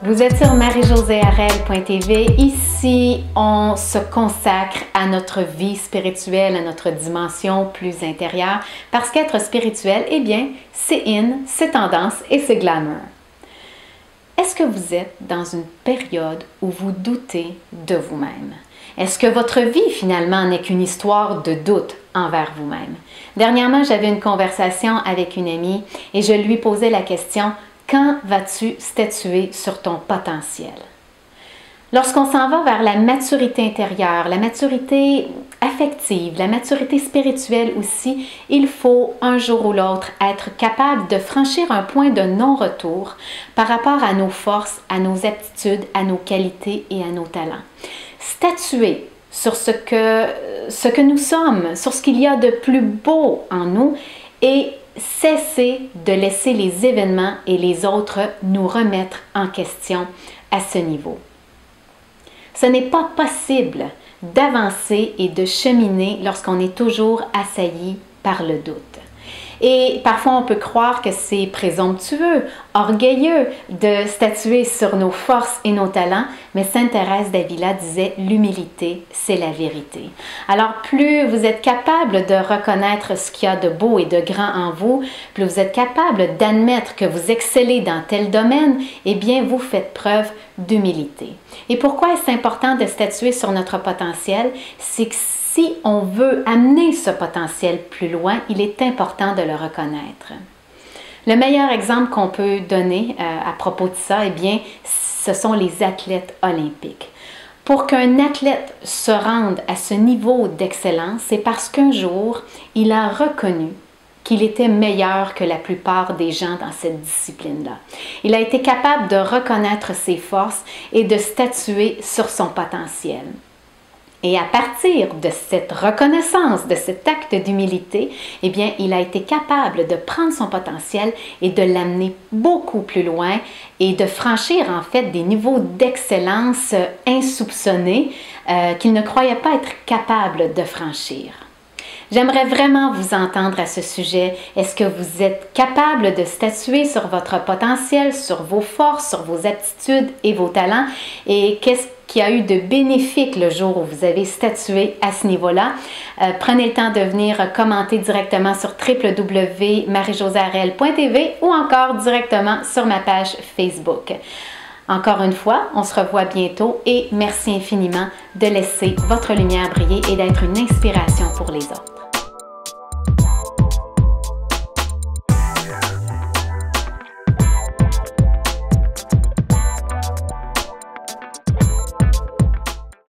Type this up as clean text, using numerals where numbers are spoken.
Vous êtes sur marie-josée-harel.tv. Ici, on se consacre à notre vie spirituelle, à notre dimension plus intérieure, parce qu'être spirituel, eh bien, c'est in, c'est tendance et c'est glamour. Est-ce que vous êtes dans une période où vous doutez de vous-même? Est-ce que votre vie, finalement, n'est qu'une histoire de doute envers vous-même? Dernièrement, j'avais une conversation avec une amie et je lui posais la question: quand vas-tu statuer sur ton potentiel? Lorsqu'on s'en va vers la maturité intérieure, la maturité affective, la maturité spirituelle aussi, il faut un jour ou l'autre être capable de franchir un point de non-retour par rapport à nos forces, à nos aptitudes, à nos qualités et à nos talents. Statuer sur ce que nous sommes, sur ce qu'il y a de plus beau en nous et cesser de laisser les événements et les autres nous remettre en question à ce niveau. Ce n'est pas possible d'avancer et de cheminer lorsqu'on est toujours assailli par le doute. Et parfois, on peut croire que c'est présomptueux, orgueilleux de statuer sur nos forces et nos talents, mais Sainte Thérèse d'Avila disait « l'humilité, c'est la vérité ». Alors, plus vous êtes capable de reconnaître ce qu'il y a de beau et de grand en vous, plus vous êtes capable d'admettre que vous excellez dans tel domaine, eh bien, vous faites preuve d'humilité. Et pourquoi est-ce important de statuer sur notre potentiel? C'est que si on veut amener ce potentiel plus loin, il est important de le reconnaître. Le meilleur exemple qu'on peut donner à propos de ça, eh bien, ce sont les athlètes olympiques. Pour qu'un athlète se rende à ce niveau d'excellence, c'est parce qu'un jour, il a reconnu qu'il était meilleur que la plupart des gens dans cette discipline-là. Il a été capable de reconnaître ses forces et de statuer sur son potentiel. Et à partir de cette reconnaissance, de cet acte d'humilité, eh bien, il a été capable de prendre son potentiel et de l'amener beaucoup plus loin et de franchir en fait des niveaux d'excellence insoupçonnés qu'il ne croyait pas être capable de franchir. J'aimerais vraiment vous entendre à ce sujet. Est-ce que vous êtes capable de statuer sur votre potentiel, sur vos forces, sur vos aptitudes et vos talents? Et qu'est-ce qui a eu de bénéfique le jour où vous avez statué à ce niveau-là? Prenez le temps de venir commenter directement sur www.marie-josée-harel.tv ou encore directement sur ma page Facebook. Encore une fois, on se revoit bientôt et merci infiniment de laisser votre lumière briller et d'être une inspiration pour les autres.